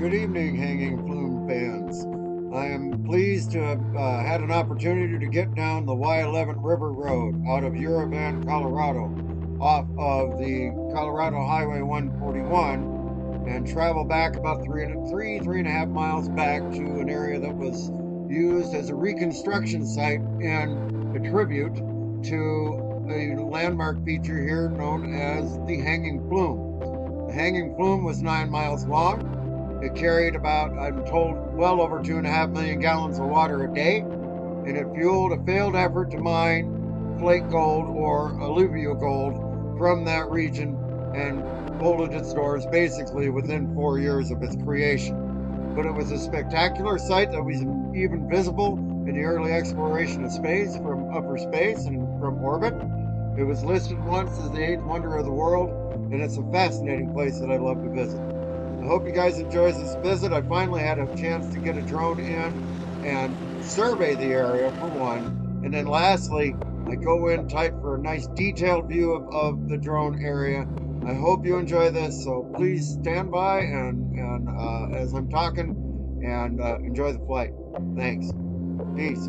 Good evening, Hanging Flume fans. I am pleased to have had an opportunity to get down the Y11 River Road out of Uravan, Colorado, off of the Colorado Highway 141, and travel back about three and a half miles back to an area that was used as a reconstruction site and a tribute to a landmark feature here known as the Hanging Flume. The Hanging Flume was 9 miles long. It carried about, I'm told, well over 2.5 million gallons of water a day, and it fueled a failed effort to mine flake gold or alluvial gold from that region and bolted its doors basically within 4 years of its creation. But it was a spectacular sight that was even visible in the early exploration of space from upper space and from orbit. It was listed once as the 8th wonder of the world, and it's a fascinating place that I love to visit. I hope you guys enjoy this visit. I finally had a chance to get a drone in and survey the area for one. And then lastly, I go in tight for a nice detailed view of the drone area. I hope you enjoy this. So please stand by and as I'm talking and enjoy the flight. Thanks. Peace.